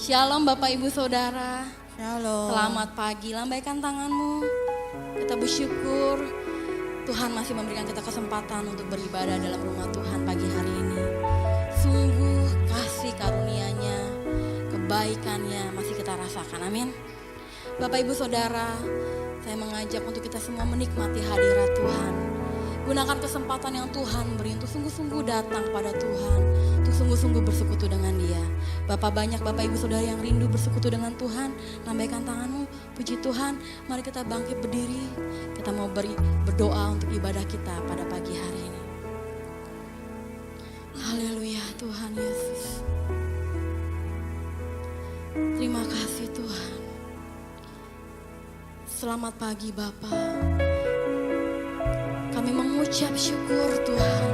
Shalom Bapak Ibu Saudara. Shalom. Selamat pagi, lambaikan tanganmu. Kita bersyukur Tuhan masih memberikan kita kesempatan untuk beribadah dalam rumah Tuhan pagi hari ini. Sungguh kasih karunia-Nya, kebaikan-Nya masih kita rasakan, amin. Bapak Ibu Saudara, saya mengajak untuk kita semua menikmati hadirat Tuhan. Gunakan kesempatan yang Tuhan beri untuk sungguh-sungguh datang kepada Tuhan, untuk sungguh-sungguh bersekutu dengan Dia. Banyak Bapak Ibu Saudara yang rindu bersekutu dengan Tuhan. Lambaikan tanganmu, puji Tuhan. Mari kita bangkit berdiri. Kita mau berdoa untuk ibadah kita pada pagi hari ini. Haleluya Tuhan Yesus. Terima kasih Tuhan. Selamat pagi Bapak. Kami mengucap syukur Tuhan.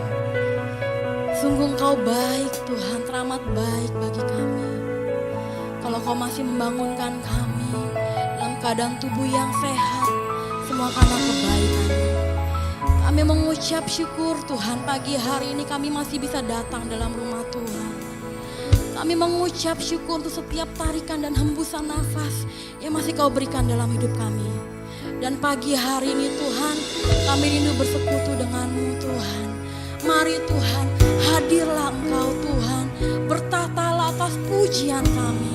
Sungguh Engkau baik Tuhan, teramat baik bagi kami. Kalau Kau masih membangunkan kami dalam keadaan tubuh yang sehat, semua karena kebaikan-Mu. Kami mengucap syukur Tuhan, pagi hari ini kami masih bisa datang dalam rumah Tuhan. Kami mengucap syukur untuk setiap tarikan dan hembusan nafas yang masih Kau berikan dalam hidup kami. Dan pagi hari ini Tuhan, kami rindu bersekutu dengan-Mu Tuhan. Mari Tuhan, hadirlah Engkau Tuhan, bertatalah atas pujian kami.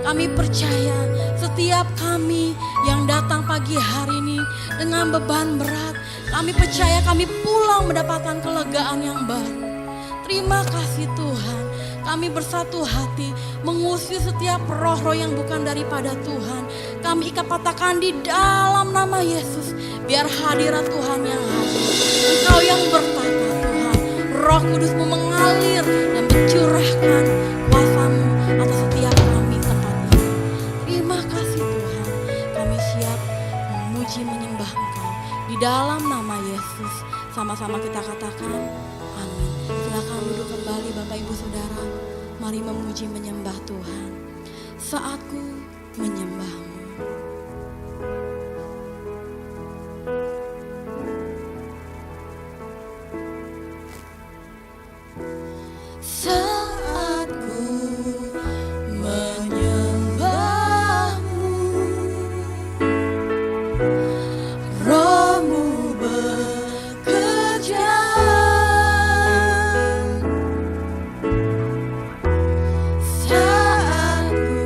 Kami percaya setiap kami yang datang pagi hari ini dengan beban berat, kami percaya kami pulang mendapatkan kelegaan yang baru. Terima kasih Tuhan, kami bersatu hati mengusir setiap roh-roh yang bukan daripada Tuhan. Kami ikat patahkan di dalam nama Yesus, biar hadirat Tuhan yang hadir. Engkau yang bertata Tuhan, Roh Kudus-Mu mengalir dan mencurahkan kuasa-Mu atas setiap kami tempat ini. Terima kasih Tuhan, kami siap memuji menyembah Engkau. Di dalam nama Yesus, sama-sama kita katakan amin. Silakan duduk kembali Bapak Ibu Saudara. Mari memuji menyembah Tuhan. Saatku menyembah-Mu. Saatku menyembah-Mu, Roh-Mu bekerja. Saatku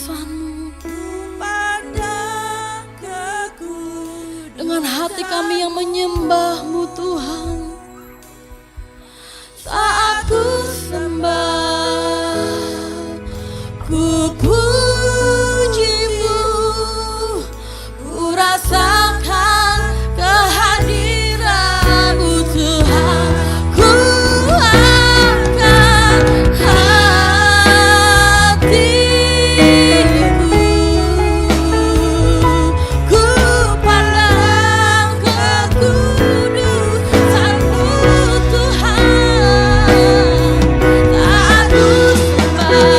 kekudusan-Mu. Dengan hati kami yang menyembah-Mu Tuhan. Saat ku sembah, ku puji-Mu, ku rasakan kehadiran-Mu Tuhan. Ku angkat hatiku, ku pandang kekudusan-Mu Tuhan. Saat ku sembah,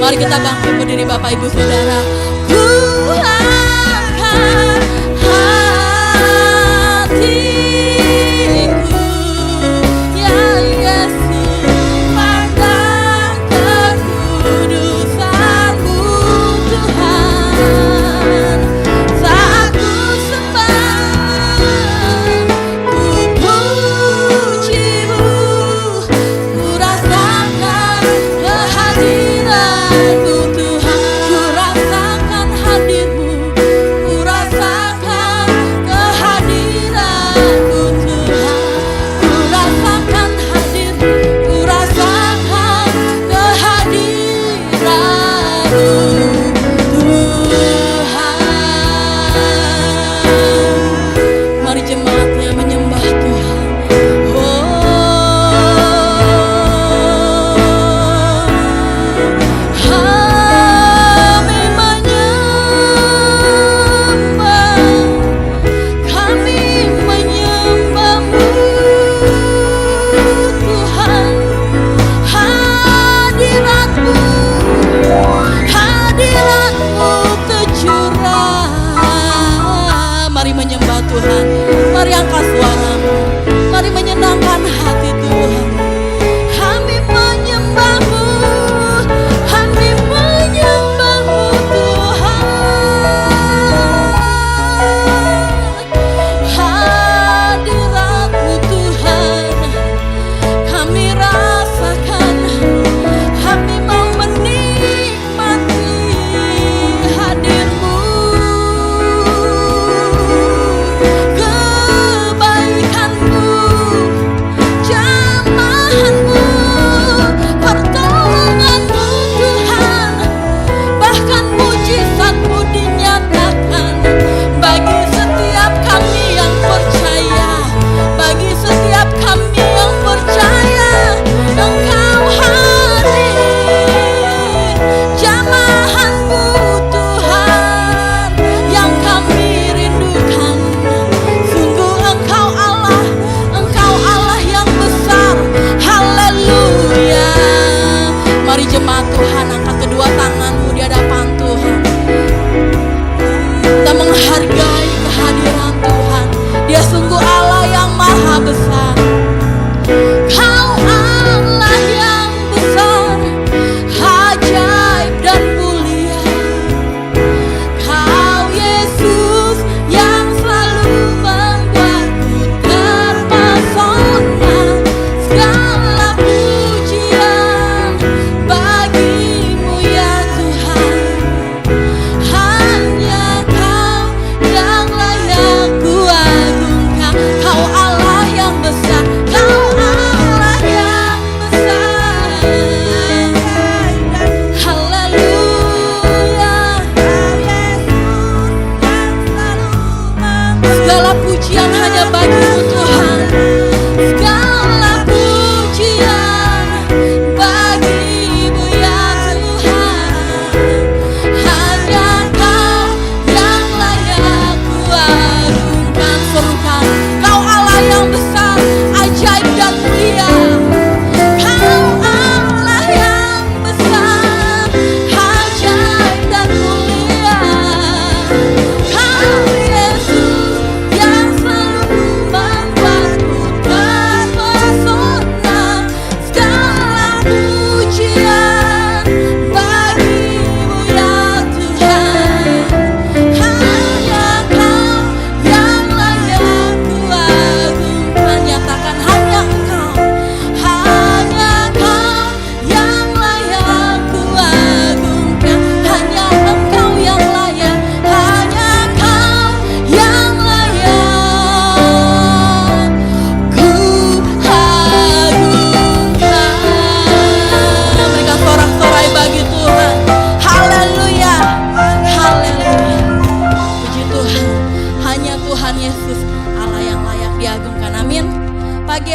mari kita bangkit berdiri Bapak Ibu Saudara. Ku angkat hatiku, ya Yesus, pandang kekudusan-Mu Tuhan. Saat ku sembah, ku puji-Mu, ku rasakan kehadiran-Mu Tuhan. Ku rasakan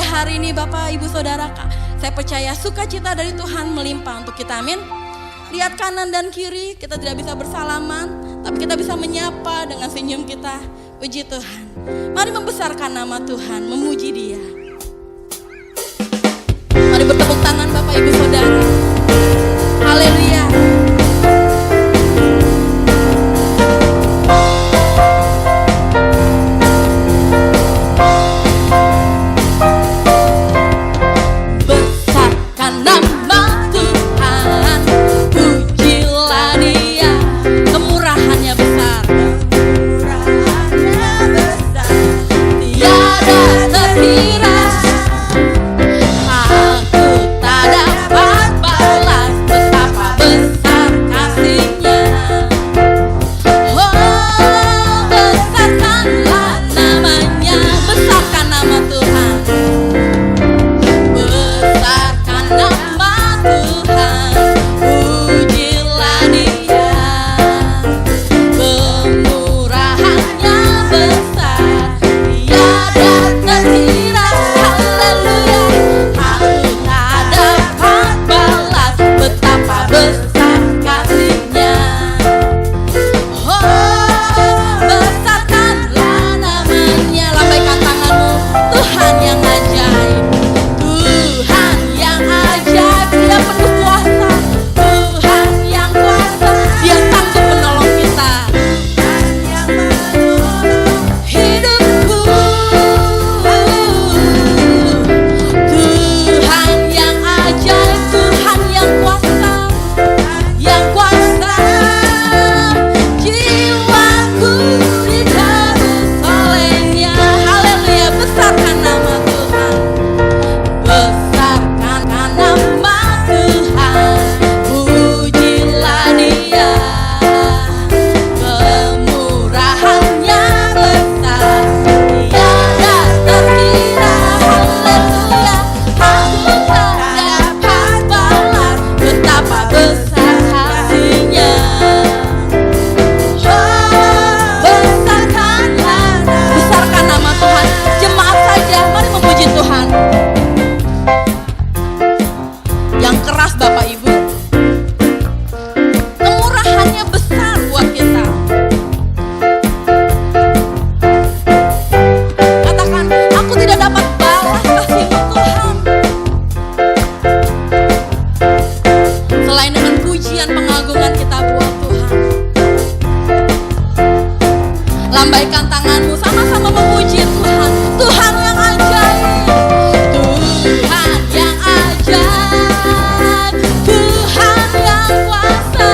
hari ini Bapak, Ibu, Saudara, saya percaya sukacita dari Tuhan melimpah untuk kita, amin. Lihat kanan dan kiri, kita tidak bisa bersalaman, tapi kita bisa menyapa dengan senyum kita. Puji Tuhan. Mari membesarkan nama Tuhan, memuji Dia. Mari bertepuk tangan Bapak, Ibu, Saudara. Haleluya. Lambaikan tanganmu, sama-sama memuji Tuhan. Tuhan yang ajaib, Tuhan yang ajaib, Tuhan yang kuasa,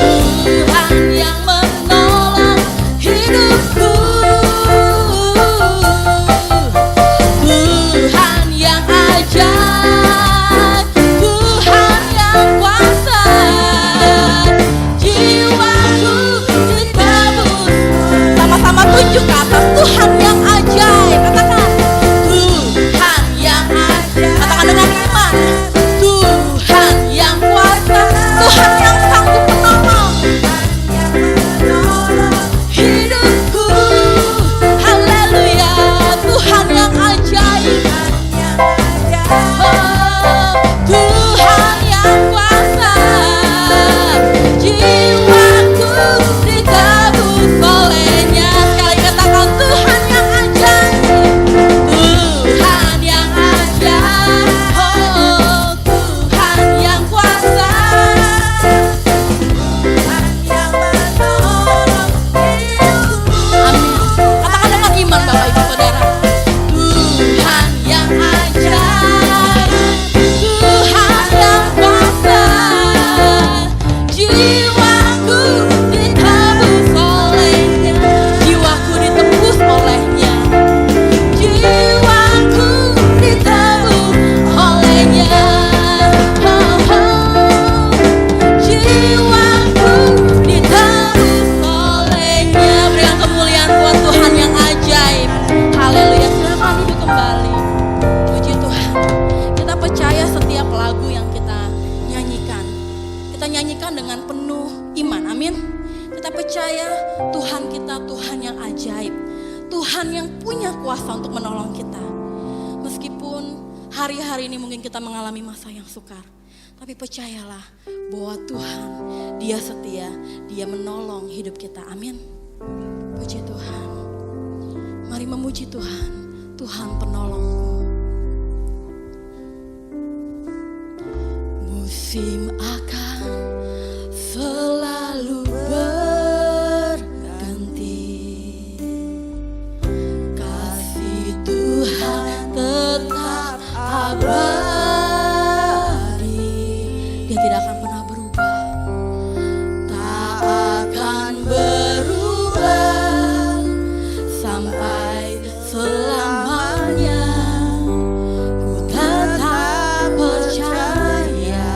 Tuhan yang menolong hidupku, Tuhan yang ajaib, Tuhan yang kuasa, jiwaku ditebus. Sama-sama tunjuk ke atas, Tuhan yang ajaib. Katakan, Tuhan yang ajaib. Katakan dengan iman, Tuhan yang kuasa, Tuhan yang sanggup menolong hidupku. Haleluya, Tuhan yang ajaib. Oh, Tuhan yang kuasa, jiwaku ditebus olehnya. Sekali katakan, Tuhan yang ajaib, Tuhan yang ajaib. Oh, Tuhan yang kuasa, Tuhan yang menolong hidupku. Amin. Katakan dengan iman Bapak Ibu Saudara, Tuhan yang ajaib, Tuhan yang kuasa, jiwaku ditebus olehnya, jiwaku ditebus olehnya, jiwaku ditebus olehnya. Oh, oh, jiwaku ditebus olehnya. Berikan kemuliaan buat Tuhan yang ajaib. Haleluya, silakan duduk kembali. Puji Tuhan. Kita percaya setiap lagu yang kita nyanyikan dengan penuh iman, amin. Kita percaya Tuhan kita Tuhan yang ajaib, Tuhan yang punya kuasa untuk menolong kita. hari-hari ini mungkin kita mengalami masa yang sukar. Tapi percayalah bahwa Tuhan, Dia setia, Dia menolong hidup kita. Amin. Puji Tuhan. Mari memuji Tuhan, Tuhan penolongku. Musim akan selalu berganti, kasih Tuhan tetap abadi. Dia tidak akan pernah berubah, tak akan berubah sampai selamanya. Ku tetap percaya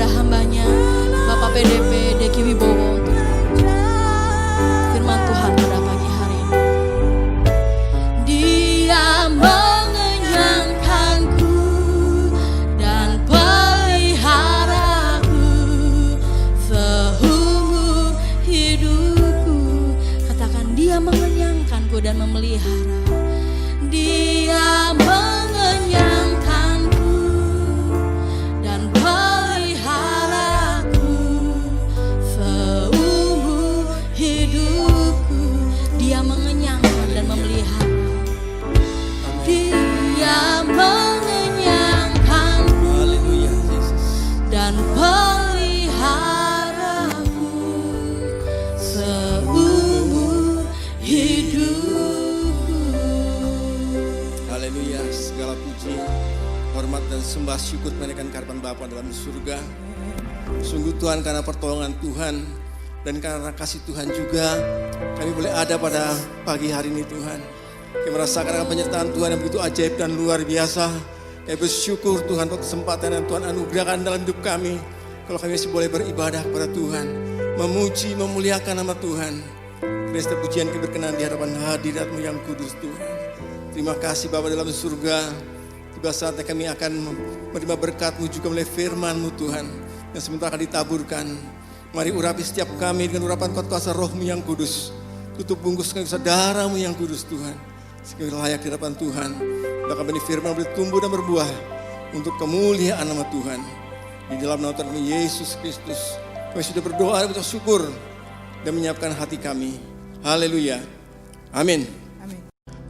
kepada hambanya Bapak PDP Deki Wibowo untuk firman Tuhan pada pagi hari ini. Dia mengenyangkanku dan peliharaku seumur hidupku. Katakan, dia mengenyangkanku dan memelihara. Dia mengenyangkanku dan peliharaku seumur hidupku. Dia mengenyangkan dan memelihara. Dia mengenyangkanku dan peliharaku seumur hidupku. Haleluya, segala puji, hormat dan sembah syukur menaikkan kehadiran Bapa dalam surga. Sungguh Tuhan, karena pertolongan Tuhan dan karena kasih Tuhan juga kami boleh ada pada pagi hari ini Tuhan. Kami merasakan akan penyertaan Tuhan yang begitu ajaib dan luar biasa. Kami bersyukur Tuhan untuk kesempatan yang Tuhan anugerahkan dalam hidup kami. Kalau kami masih boleh beribadah kepada Tuhan, memuji, memuliakan nama Tuhan. Kiranya setiap pujian kami berkenan di hadapan hadirat-Mu yang kudus Tuhan. Terima kasih Bapa dalam surga. Tiba saatnya kami akan menerima berkat-Mu juga melalui firman-Mu Tuhan, yang sementara akan ditaburkan. Mari urapi setiap kami dengan urapan kuasa Roh-Mu yang kudus. Tutup bungkus kami dengan darah-Mu yang kudus Tuhan, sehingga layak di hadapan Tuhan. Bahkan benih firman boleh tumbuh dan berbuah untuk kemuliaan nama Tuhan. Di dalam nama Tuhan Yesus Kristus kami sudah berdoa dan bersyukur syukur dan menyiapkan hati kami. Haleluya. Amin.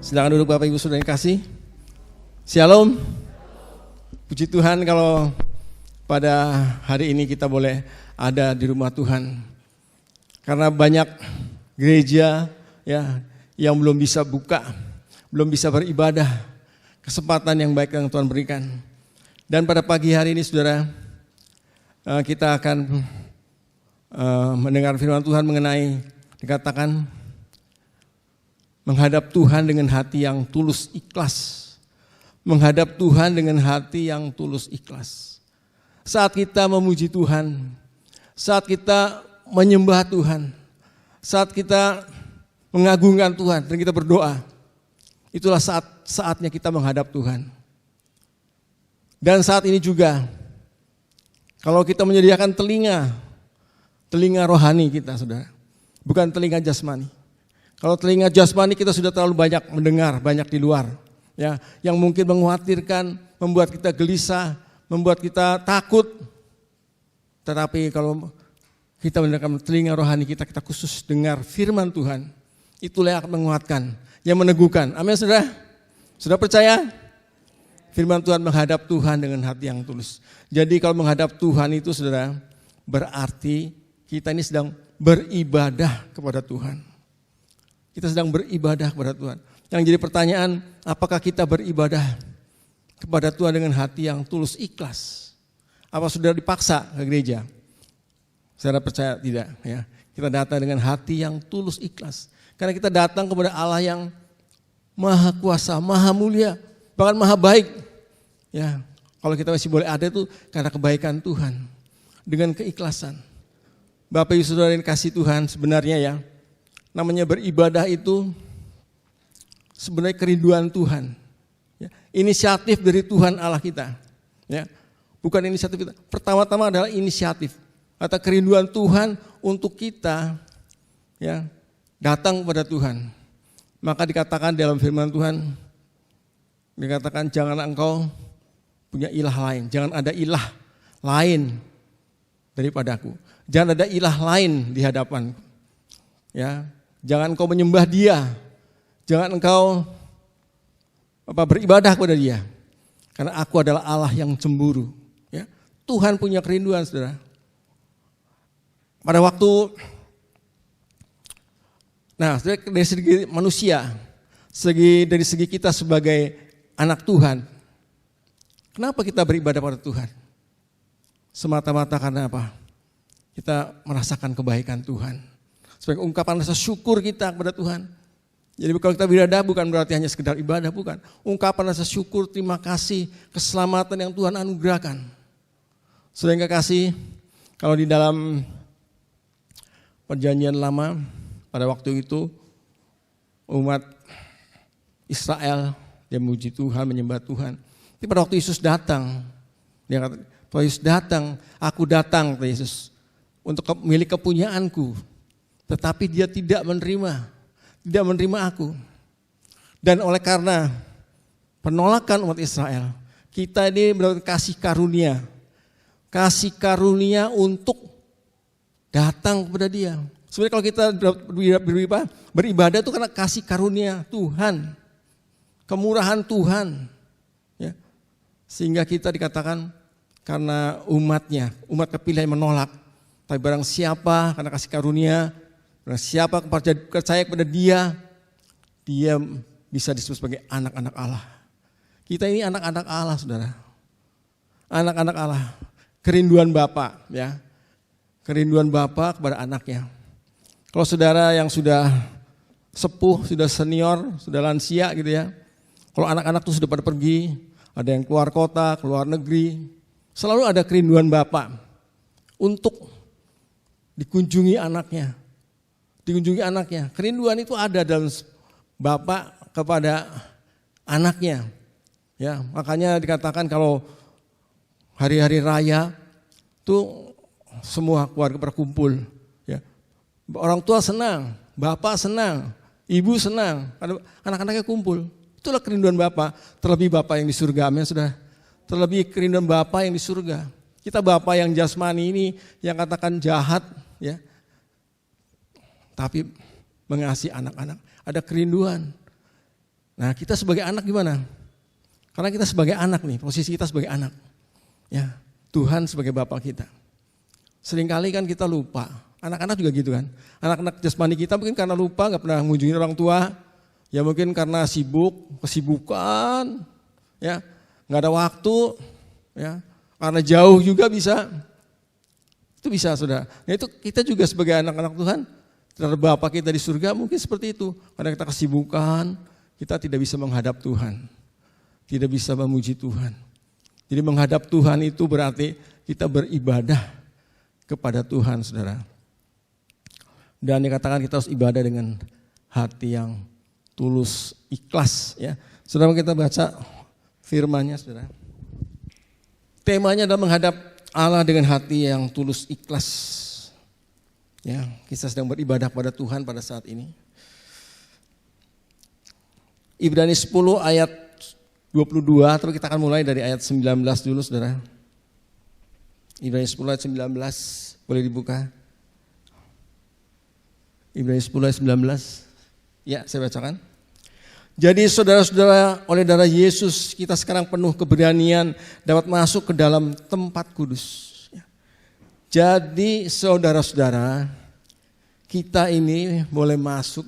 Silakan duduk Bapak Ibu Saudara yang kasih. Shalom. Puji Tuhan kalau pada hari ini kita boleh ada di rumah Tuhan. Karena banyak gereja ya yang belum bisa buka, belum bisa beribadah. Kesempatan yang baik yang Tuhan berikan. Dan pada pagi hari ini Saudara, kita akan mendengar firman Tuhan mengenai dikatakan menghadap Tuhan dengan hati yang tulus ikhlas. Menghadap Tuhan dengan hati yang tulus ikhlas. Saat kita memuji Tuhan, saat kita menyembah Tuhan, saat kita mengagungkan Tuhan dan kita berdoa, itulah saatnya kita menghadap Tuhan. Dan saat ini juga, kalau kita menyediakan telinga rohani kita Saudara, bukan telinga jasmani. Kalau telinga jasmani kita sudah terlalu banyak mendengar, banyak di luar, ya, yang mungkin mengkhawatirkan, membuat kita gelisah, membuat kita takut. Tetapi kalau kita mendengarkan telinga rohani kita khusus dengar firman Tuhan, itulah yang akan menguatkan, yang meneguhkan. Amin Saudara? Sudah percaya? Firman Tuhan menghadap Tuhan dengan hati yang tulus. Jadi kalau menghadap Tuhan itu Saudara, berarti kita ini sedang beribadah kepada Tuhan. Kita sedang beribadah kepada Tuhan. Yang jadi pertanyaan, apakah kita beribadah kepada Tuhan dengan hati yang tulus ikhlas? Apa sudah dipaksa ke gereja? Saya percaya tidak. Ya. Kita datang dengan hati yang tulus ikhlas. Karena kita datang kepada Allah yang maha kuasa, maha mulia, bahkan maha baik. Ya, kalau kita masih boleh ada itu karena kebaikan Tuhan. Dengan keikhlasan. Bapak Ibu Saudara yang kasih Tuhan, sebenarnya ya, namanya beribadah itu sebenarnya kerinduan Tuhan. Ya, inisiatif dari Tuhan Allah kita. Ya, bukan inisiatif kita. Pertama-tama adalah inisiatif. Kata kerinduan Tuhan untuk kita ya, datang kepada Tuhan. Maka dikatakan dalam firman Tuhan, dikatakan jangan engkau punya ilah lain. Jangan ada ilah lain daripadaku. Jangan ada ilah lain di hadapanku. Ya, jangan engkau menyembah dia. Jangan engkau beribadah kepada dia. Karena aku adalah Allah yang cemburu. Ya, Tuhan punya kerinduan Saudara. Pada waktu, nah dari segi manusia, dari segi kita sebagai anak Tuhan, kenapa kita beribadah pada Tuhan? Semata-mata karena apa? Kita merasakan kebaikan Tuhan. Sebagai ungkapan rasa syukur kita kepada Tuhan. Jadi kalau kita beribadah bukan berarti hanya sekedar ibadah, bukan. Ungkapan rasa syukur, terima kasih, keselamatan yang Tuhan anugerahkan. Saudara yang kekasih, kalau di dalam Perjanjian Lama pada waktu itu umat Israel dia memuji Tuhan, menyembah Tuhan. Tapi pada waktu Yesus datang, dia kata, pada Yesus datang, aku datang kata Yesus untuk milik kepunyaanku. Tetapi dia tidak menerima aku. Dan oleh karena penolakan umat Israel, kita ini mendapat kasih karunia untuk datang kepada Dia. Sebenarnya kalau kita beribadah itu karena kasih karunia Tuhan, kemurahan Tuhan, ya. Sehingga kita dikatakan karena umat kepilih menolak. Tapi barang siapa karena kasih karunia, barang siapa percaya kepada Dia bisa disebut sebagai anak-anak Allah. Kita ini anak-anak Allah, saudara. Anak-anak Allah. Kerinduan Bapa, ya. Kerinduan Bapa kepada anaknya. Kalau saudara yang sudah sepuh, sudah senior, sudah lansia gitu ya. Kalau anak-anak tuh sudah pada pergi, ada yang keluar kota, keluar negeri. Selalu ada kerinduan Bapa untuk dikunjungi anaknya. Kerinduan itu ada dalam Bapa kepada anaknya. Ya, makanya dikatakan kalau hari-hari raya tuh semua keluarga berkumpul, ya. Orang tua senang, bapak senang, ibu senang, anak-anaknya kumpul. Itulah kerinduan Bapa, terlebih Bapa yang di surga, amin sudah. Terlebih kerinduan Bapa yang di surga. Kita Bapa yang jasmani ini yang katakan jahat, ya. Tapi mengasihi anak-anak, ada kerinduan. Nah, kita sebagai anak gimana? Karena kita sebagai anak nih, posisi kita sebagai anak. Ya, Tuhan sebagai Bapa kita. Seringkali kan kita lupa. Anak-anak juga gitu kan. Anak-anak jasmani kita mungkin karena lupa, gak pernah mengunjungi orang tua. Ya mungkin karena kesibukan, ya, gak ada waktu, ya, karena jauh juga bisa. Itu bisa, saudara. Nah itu kita juga sebagai anak-anak Tuhan, terhadap Bapa kita di surga mungkin seperti itu. Karena kita kesibukan, kita tidak bisa menghadap Tuhan. Tidak bisa memuji Tuhan. Jadi menghadap Tuhan itu berarti kita beribadah kepada Tuhan, saudara. Dan dikatakan kita harus ibadah dengan hati yang tulus, ikhlas. Ya, saudara, kita baca firman-Nya, saudara. Temanya adalah menghadap Allah dengan hati yang tulus, ikhlas. Ya, kita sedang beribadah pada Tuhan pada saat ini. Ibrani 10 ayat 22, tapi kita akan mulai dari ayat 19 dulu, saudara. Ibrani 10 ayat 19, boleh dibuka. Ibrani 10 ayat 19, ya saya bacakan. Jadi saudara-saudara, oleh darah Yesus kita sekarang penuh keberanian dapat masuk ke dalam tempat kudus. Jadi saudara-saudara, kita ini boleh masuk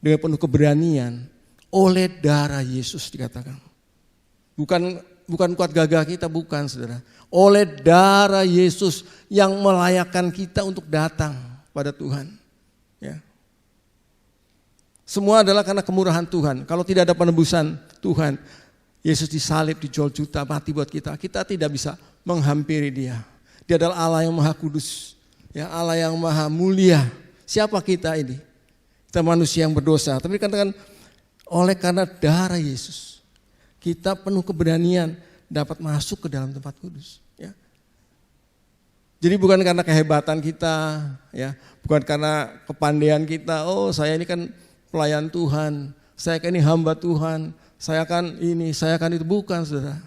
dengan penuh keberanian oleh darah Yesus dikatakan. Bukan kuat gagah kita, bukan, saudara. Oleh darah Yesus yang melayakkan kita untuk datang pada Tuhan. Ya. Semua adalah karena kemurahan Tuhan. Kalau tidak ada penebusan Tuhan, Yesus disalib, dijual juta, mati buat kita. Kita tidak bisa menghampiri Dia. Dia adalah Allah yang maha kudus, ya, Allah yang maha mulia. Siapa kita ini? Kita manusia yang berdosa. Tapi dikatakan oleh karena darah Yesus, kita penuh keberanian dapat masuk ke dalam tempat kudus. Ya. Jadi bukan karena kehebatan kita, ya, bukan karena kepandaian kita. Oh, saya ini kan pelayan Tuhan, saya kan ini hamba Tuhan, saya kan ini, saya kan itu, bukan, saudara.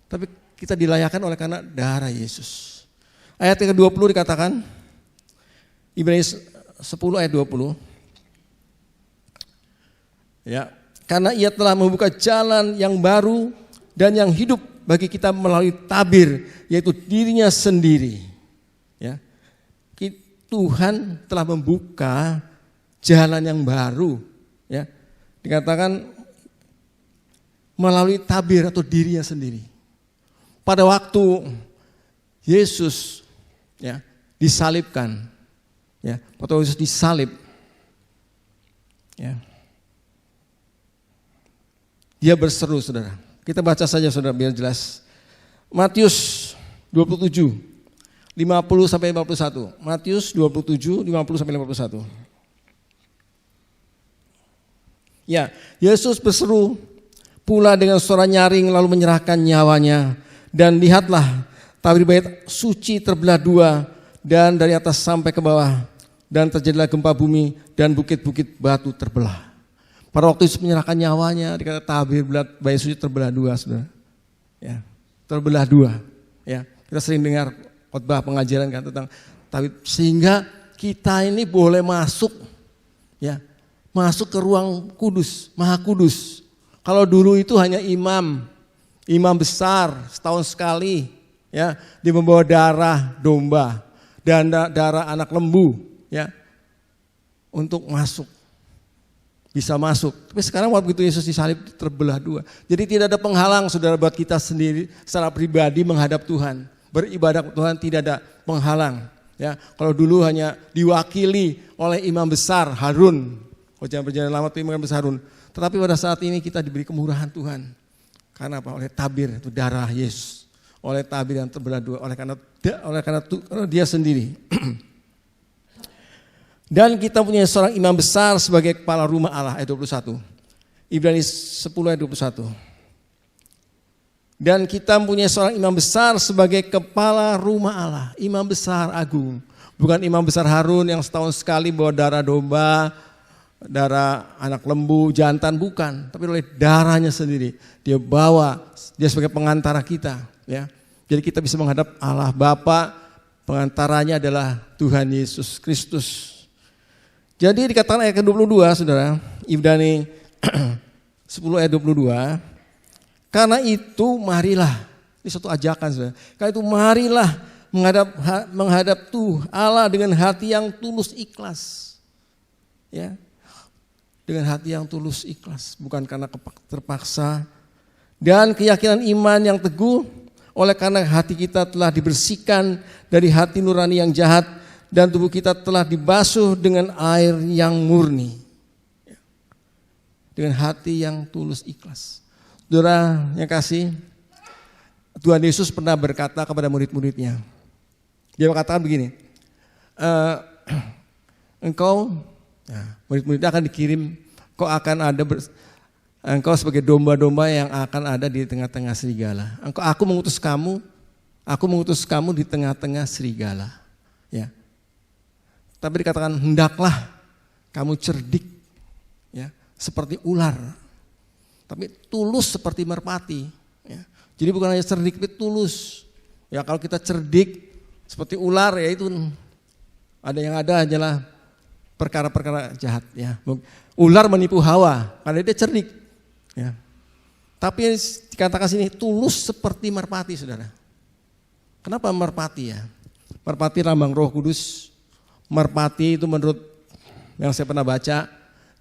Tapi kita dilayakkan oleh karena darah Yesus. Ayat yang ke-20 dikatakan, Ibrani 10 ayat 20. Ya, karena Ia telah membuka jalan yang baru dan yang hidup bagi kita melalui tabir, yaitu dirinya sendiri. Ya, Tuhan telah membuka jalan yang baru. Ya, dikatakan melalui tabir atau dirinya sendiri. Pada waktu Yesus, ya, disalibkan, ya, waktu Yesus disalib, ya, Dia berseru, saudara. Kita baca saja, saudara, biar jelas. Matius 27, 50 sampai 51. Matius 27, 50 sampai 51. Ya, Yesus berseru pula dengan suara nyaring lalu menyerahkan nyawanya. Dan lihatlah, tabir bait suci terbelah dua dan dari atas sampai ke bawah. Dan terjadilah gempa bumi dan bukit-bukit batu terbelah. Pada waktu Yesus menyerahkan nyawanya, dikata tabir bait suci terbelah dua, saudara. Ya, terbelah dua. Ya, kita sering dengar khotbah pengajaran kan tentang tabir, sehingga kita ini boleh masuk, ya, masuk ke ruang kudus, maha kudus. Kalau dulu itu hanya imam besar setahun sekali, ya, dia membawa darah domba dan darah anak lembu, ya, untuk masuk, bisa masuk. Tapi sekarang waktu itu Yesus disalib terbelah dua. Jadi tidak ada penghalang, saudara, buat kita sendiri secara pribadi menghadap Tuhan, beribadah ke Tuhan tidak ada penghalang. Ya, kalau dulu hanya diwakili oleh imam besar Harun, perjanjian lama itu imam besar Harun. Tetapi pada saat ini kita diberi kemurahan Tuhan. Karena apa? Oleh tabir, itu darah Yesus. Oleh tabir yang terbelah dua, oleh karena dia sendiri. Dan kita punya seorang imam besar sebagai kepala rumah Allah, ayat 21. Ibrani 10 ayat 21. Dan kita punya seorang imam besar sebagai kepala rumah Allah, imam besar agung. Bukan imam besar Harun yang setahun sekali bawa darah domba, darah anak lembu, jantan, bukan. Tapi oleh darahnya sendiri, dia bawa, dia sebagai pengantara kita. Ya. Jadi kita bisa menghadap Allah Bapa, pengantaranya adalah Tuhan Yesus Kristus. Jadi dikatakan ayat ke-22, saudara, Ibrani 10 ayat 22, karena itu marilah, ini suatu ajakan, saudara. Karena itu marilah menghadap Tuhan Allah dengan hati yang tulus ikhlas. Ya. Dengan hati yang tulus ikhlas, bukan karena terpaksa. Dan keyakinan iman yang teguh, oleh karena hati kita telah dibersihkan dari hati nurani yang jahat, dan tubuh kita telah dibasuh dengan air yang murni. Dengan hati yang tulus ikhlas. Saudara yang kasih, Tuhan Yesus pernah berkata kepada murid-muridnya. Dia berkatakan begini, murid-muridnya akan dikirim, engkau sebagai domba-domba yang akan ada di tengah-tengah serigala. Aku mengutus kamu di tengah-tengah serigala. Ya. Tapi dikatakan hendaklah kamu cerdik, ya, seperti ular, tapi tulus seperti merpati. Ya. Jadi bukan hanya cerdik, tapi tulus. Ya, kalau kita cerdik seperti ular, ya itu ada hanyalah perkara-perkara jahat. Ya. Ular menipu Hawa karena dia cerdik. Ya. Tapi dikatakan sini tulus seperti merpati, saudara. Kenapa merpati ya? Merpati lambang Roh Kudus. Merpati itu menurut yang saya pernah baca,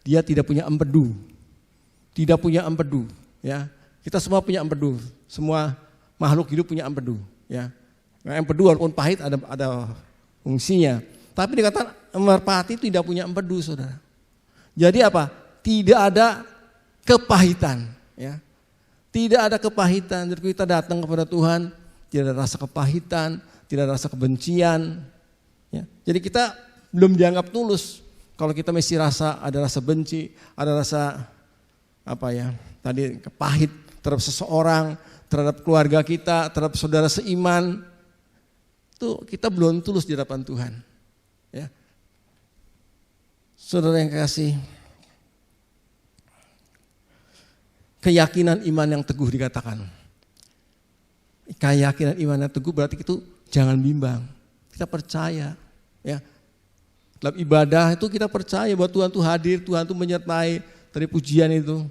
dia tidak punya empedu. Tidak punya empedu. Ya. Kita semua punya empedu. Semua makhluk hidup punya empedu. Ya. Nah, empedu walaupun pahit ada fungsinya. Tapi dikatakan merpati tidak punya empedu, saudara. Jadi apa? Tidak ada kepahitan. Ya. Tidak ada kepahitan. Jadi kita datang kepada Tuhan, tidak ada rasa kepahitan, tidak ada rasa kebencian. Ya. Jadi kita belum dianggap tulus. Kalau kita mesti ada rasa benci, ada rasa kepahit terhadap seseorang, terhadap keluarga kita, terhadap saudara seiman, itu kita belum tulus di hadapan Tuhan. Ya. Saudara yang kasih, keyakinan iman yang teguh dikatakan. Keyakinan iman yang teguh berarti itu jangan bimbang. Kita percaya. Ya. Dalam ibadah itu kita percaya bahwa Tuhan itu hadir, Tuhan itu menyertai. Dari pujian itu,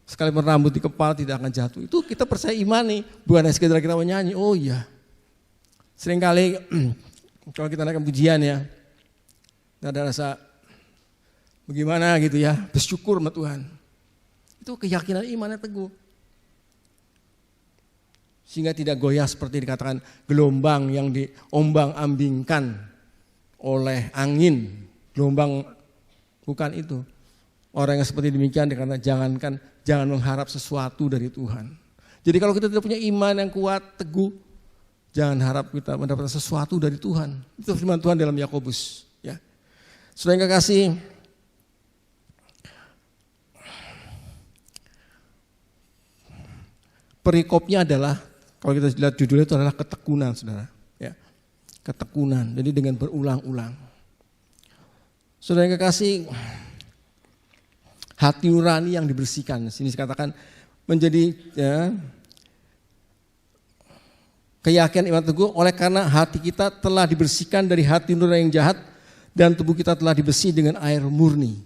sekalipun rambut di kepala tidak akan jatuh. Itu kita percaya imani, bukan hanya sekedar kita menyanyi. Oh iya. Seringkali kalau kita naikkan pujian ya, ada rasa bagaimana gitu ya, bersyukur sama Tuhan. Itu keyakinan iman yang teguh. Sehingga tidak goyah seperti dikatakan gelombang yang diombang-ambingkan oleh angin. Gelombang bukan itu. Orang yang seperti demikian karena jangan mengharap sesuatu dari Tuhan. Jadi kalau kita tidak punya iman yang kuat, teguh, Jangan harap kita mendapatkan sesuatu dari Tuhan. Itu firman Tuhan dalam Yakobus. Ya. Saudara yang kekasih, perikopnya adalah, kalau kita lihat judulnya itu adalah ketekunan, saudara. Ya. Ketekunan, jadi dengan berulang-ulang. Saudara yang kekasih, hati nurani yang dibersihkan. Sini dikatakan menjadi ya, keyakinan iman teguh oleh karena hati kita telah dibersihkan dari hati nurani yang jahat dan tubuh kita telah dibersih dengan air murni.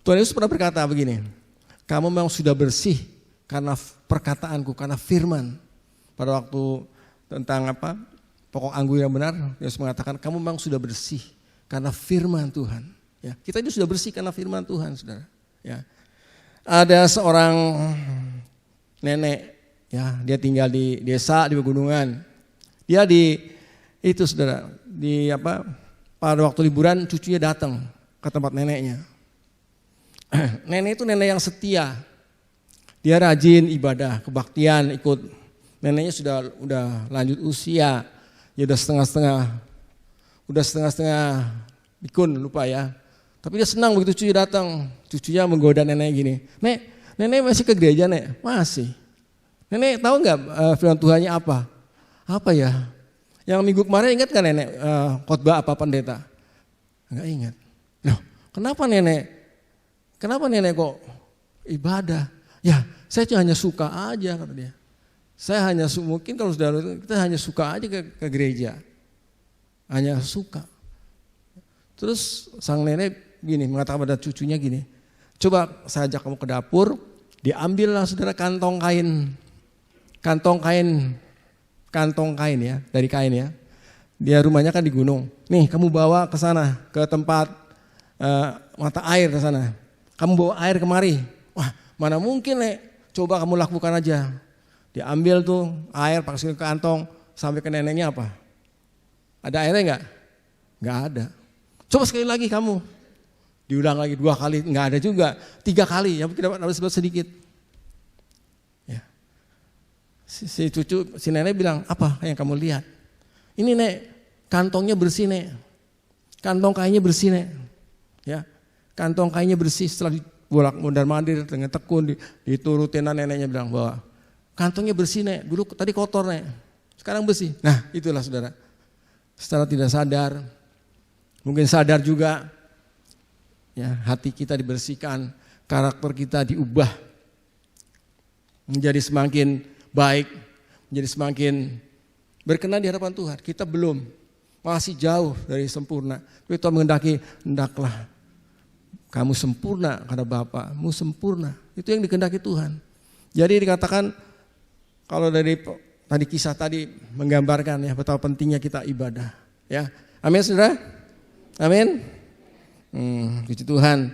Tuhan Yesus pernah berkata begini, kamu memang sudah bersih karena perkataanku, karena firman. Pada waktu tentang pokok anggur yang benar, Yesus mengatakan kamu memang sudah bersih karena firman Tuhan. Ya, kita ini sudah bersih karena firman Tuhan, saudara. Ya, ada seorang nenek. Ya, dia tinggal di desa di pegunungan. Dia saudara, pada waktu liburan cucunya datang ke tempat neneknya. Nenek itu nenek yang setia. Dia rajin ibadah, kebaktian, ikut. Neneknya udah lanjut usia. Ya udah setengah pikun, lupa ya. Tapi dia senang begitu cucunya datang. Cucunya menggoda nenek gini. Nenek masih ke gereja, Nek? Masih. Nenek tahu nggak firman Tuhannya apa? Apa ya? Yang minggu kemarin ingat kan nenek khotbah apa pendeta? Nggak ingat. Loh, kenapa nenek? Kenapa nenek kok ibadah? Ya, saya hanya suka aja, kata dia. Saya hanya mungkin kalau saudara kita hanya suka aja ke gereja, hanya suka. Terus sang nenek gini mengatakan pada cucunya gini, coba saya ajak kamu ke dapur, diambillah saudara kantong kain ya, dari kain ya. Dia rumahnya kan di gunung. Nih kamu bawa ke sana, ke tempat mata air ke sana. Kamu bawa air kemari. Wah, mana mungkin, Nek? Coba kamu lakukan aja. Diambil tuh air pakai ke kantong sampai ke neneknya apa? Ada airnya enggak? Enggak ada. Coba sekali lagi kamu. Diulang lagi 2 kali, enggak ada juga. 3 kali, yang mungkin dapat sedikit. Si nenek bilang, apa yang kamu lihat? Ini, Nek, kantongnya bersih, Nek. Kantong kainnya bersih, Nek. Ya, kantong kainnya bersih setelah dibolak mondar-mandir dengan tekun diturutin, neneknya bilang bahwa kantongnya bersih, Nek. Dulu tadi kotor, Nek. Sekarang bersih. Nah, itulah saudara. Secara tidak sadar, mungkin sadar juga, ya, hati kita dibersihkan, karakter kita diubah menjadi semakin baik, menjadi semakin berkenan di hadapan Tuhan. Kita belum, masih jauh dari sempurna. Tapi Tuhan menghendaki, hendaklah kamu sempurna karena Bapamu sempurna. Itu yang dikehendaki Tuhan. Jadi dikatakan, kalau dari tadi kisah tadi menggambarkan ya betapa pentingnya kita ibadah. Ya, amin saudara, amin. Puji Tuhan.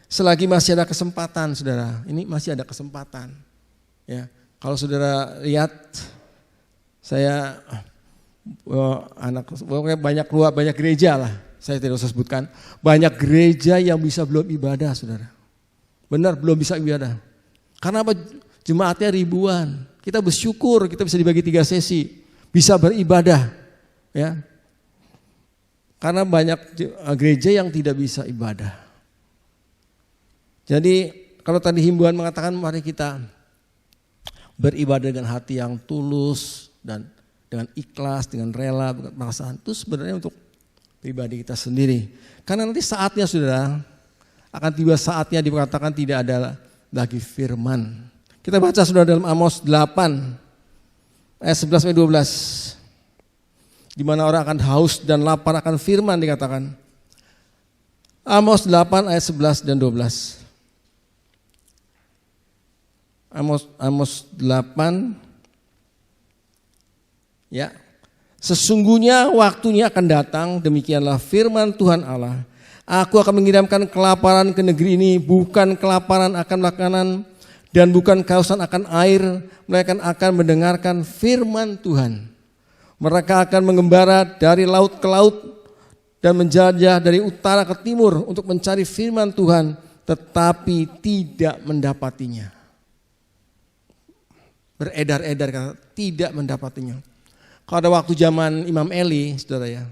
Selagi masih ada kesempatan, saudara, ini masih ada kesempatan. Ya. Kalau saudara lihat, saya banyak gereja lah, saya tidak usah sebutkan, banyak gereja yang belum ibadah, saudara. Benar, belum bisa ibadah. Karena apa? Jemaatnya ribuan. Kita bersyukur kita bisa dibagi 3 sesi, bisa beribadah, ya. Karena banyak gereja yang tidak bisa ibadah. Jadi kalau tadi himbauan mengatakan mari kita beribadah dengan hati yang tulus dan dengan ikhlas, dengan rela, dengan perasaan, itu sebenarnya untuk pribadi kita sendiri. Karena nanti saatnya saudara, akan tiba saatnya dikatakan tidak ada lagi firman. Kita baca saudara dalam Amos 8 ayat 11 sampai 12. Di mana orang akan haus dan lapar akan firman dikatakan. Amos 8 ayat 11 dan 12. Amos 8 ya. Sesungguhnya waktunya akan datang, demikianlah firman Tuhan Allah. Aku akan mengirimkan kelaparan ke negeri ini, bukan kelaparan akan makanan dan bukan kehausan akan air, mereka akan mendengarkan firman Tuhan. Mereka akan mengembara dari laut ke laut dan menjajah dari utara ke timur untuk mencari firman Tuhan, tetapi tidak mendapatinya. Beredar-edar kata tidak mendapatinya. Kalau ada waktu zaman Imam Eli, saudara ya,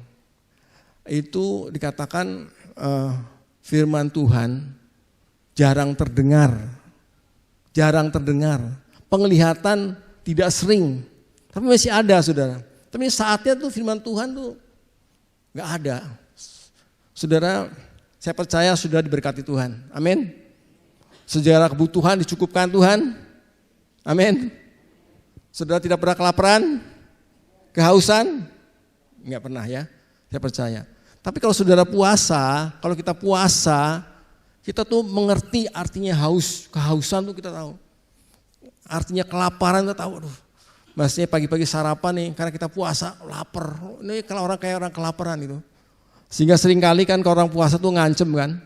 itu dikatakan firman Tuhan jarang terdengar. Penglihatan tidak sering, tapi masih ada saudara. Tapi saatnya tuh firman Tuhan tuh gak ada. Saudara, saya percaya sudah diberkati Tuhan. Amin. Segala kebutuhan dicukupkan Tuhan. Amin. Saudara tidak pernah kelaparan, kehausan? Enggak pernah ya, saya percaya. Tapi kalau saudara puasa, kalau kita puasa, kita tuh mengerti artinya haus, kehausan tuh kita tahu. Artinya kelaparan kita tahu. Aduh, maksudnya pagi-pagi sarapan nih, karena kita puasa, lapar. Ini kalau orang kayak orang kelaparan itu. Sehingga seringkali kan kalau orang puasa tuh ngancem kan.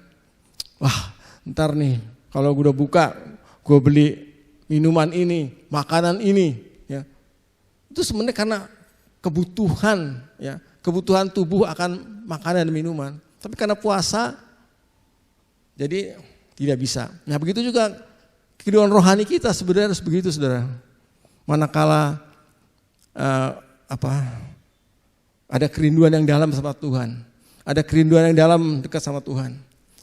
Wah, ntar nih kalau gue udah buka, gue beli minuman ini, makanan ini. Ya. Itu sebenarnya karena kebutuhan, ya, kebutuhan tubuh akan makanan dan minuman. Tapi karena puasa, jadi tidak bisa. Nah begitu juga kehidupan rohani kita sebenarnya harus begitu saudara. Manakala ada kerinduan yang dalam sama Tuhan. Ada kerinduan yang dalam dekat sama Tuhan.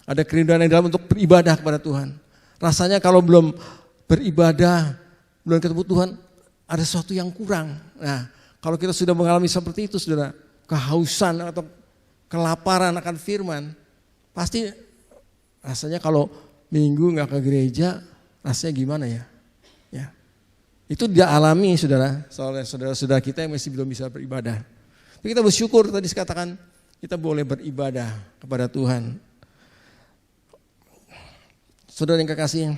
Ada kerinduan yang dalam untuk beribadah kepada Tuhan. Rasanya kalau belum beribadah, belum ketemu Tuhan, ada sesuatu yang kurang. Nah, kalau kita sudah mengalami seperti itu, saudara, kehausan atau kelaparan akan firman, pasti rasanya kalau minggu nggak ke gereja, rasanya gimana ya? Ya, itu dia alami, saudara, soalnya saudara-saudara kita yang masih belum bisa beribadah. Tapi kita bersyukur tadi dikatakan kita boleh beribadah kepada Tuhan. Saudara yang kekasih,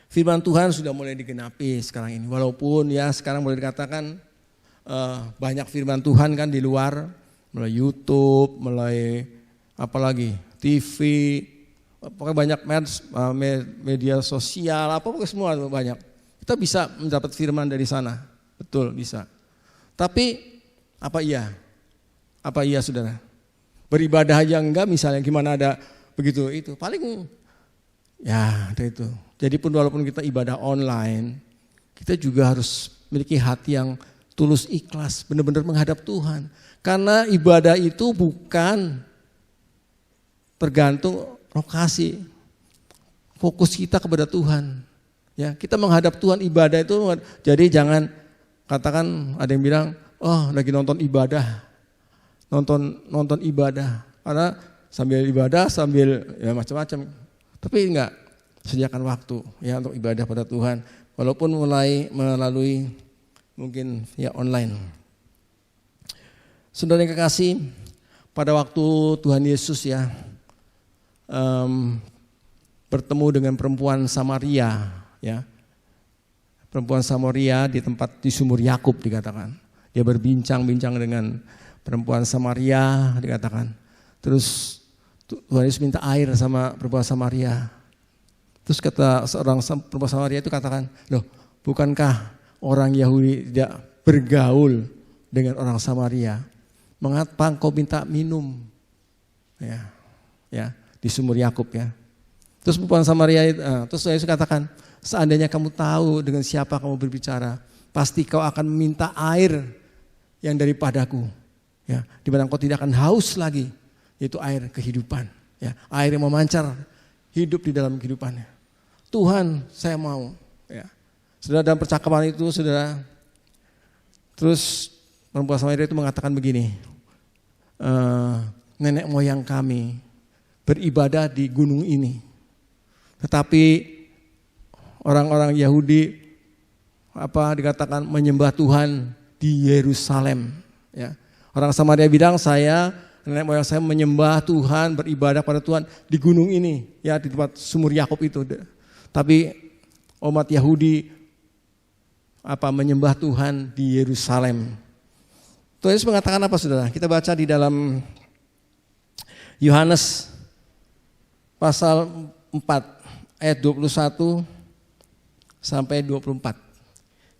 firman Tuhan sudah mulai digenapi sekarang ini. Walaupun ya sekarang boleh dikatakan banyak firman Tuhan kan di luar, melalui YouTube, melalui apalagi TV, pokoknya banyak media sosial, pokoknya semua banyak. Kita bisa mendapat firman dari sana, betul bisa. Tapi apa iya saudara? Beribadah aja enggak, misalnya gimana ada begitu itu, paling ya ada itu. Jadi pun walaupun kita ibadah online, kita juga harus memiliki hati yang tulus ikhlas, benar-benar menghadap Tuhan. Karena ibadah itu bukan tergantung lokasi, fokus kita kepada Tuhan. Ya, kita menghadap Tuhan, ibadah itu, jadi jangan katakan ada yang bilang, oh lagi nonton ibadah, nonton ibadah, karena sambil ibadah sambil ya macam-macam. Tapi enggak, sediakan waktu ya untuk ibadah pada Tuhan, walaupun mulai melalui mungkin ya online. Saudara yang kekasih, pada waktu Tuhan Yesus ya bertemu dengan perempuan Samaria, ya perempuan Samaria di tempat di sumur Yakub dikatakan, dia berbincang-bincang dengan perempuan Samaria dikatakan. Terus Tuhan Yesus minta air sama perempuan Samaria. Terus kata seorang perempuan Samaria itu katakan, loh bukankah orang Yahudi tidak bergaul dengan orang Samaria? Mengapa engkau minta minum? Ya di sumur Yakub ya. Terus perempuan Samaria itu, terus Yesus katakan, seandainya kamu tahu dengan siapa kamu berbicara, pasti kau akan meminta air yang daripadaku. Ya, di mana engkau tidak akan haus lagi, yaitu air kehidupan. Ya, air yang memancar hidup di dalam kehidupannya. Tuhan, saya mau. Ya. Saudara, dalam percakapan itu, saudara, terus perempuan Samaria itu mengatakan begini, nenek moyang kami beribadah di gunung ini, tetapi orang-orang Yahudi dikatakan menyembah Tuhan di Yerusalem. Ya. Orang Samaria bilang, nenek moyang saya menyembah Tuhan, beribadah pada Tuhan di gunung ini, ya di tempat sumur Yakub itu. Tapi umat Yahudi menyembah Tuhan di Yerusalem. Tuhan Yesus mengatakan apa saudara? Kita baca di dalam Yohanes pasal 4 ayat 21 sampai 24.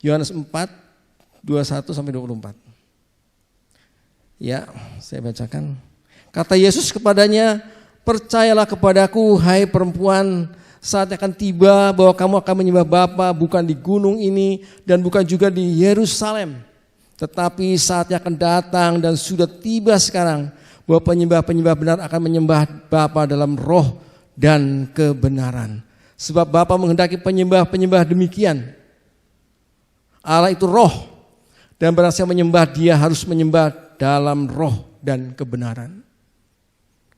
Yohanes 4 21 sampai 24. Ya, saya bacakan. Kata Yesus kepadanya, percayalah kepadaku, hai perempuan, saat akan tiba bahwa kamu akan menyembah Bapa bukan di gunung ini dan bukan juga di Yerusalem. Tetapi saatnya akan datang dan sudah tiba sekarang bahwa penyembah-penyembah benar akan menyembah Bapa dalam roh dan kebenaran. Sebab Bapa menghendaki penyembah-penyembah demikian. Allah itu roh, dan barang siapa menyembah Dia harus menyembah dalam roh dan kebenaran.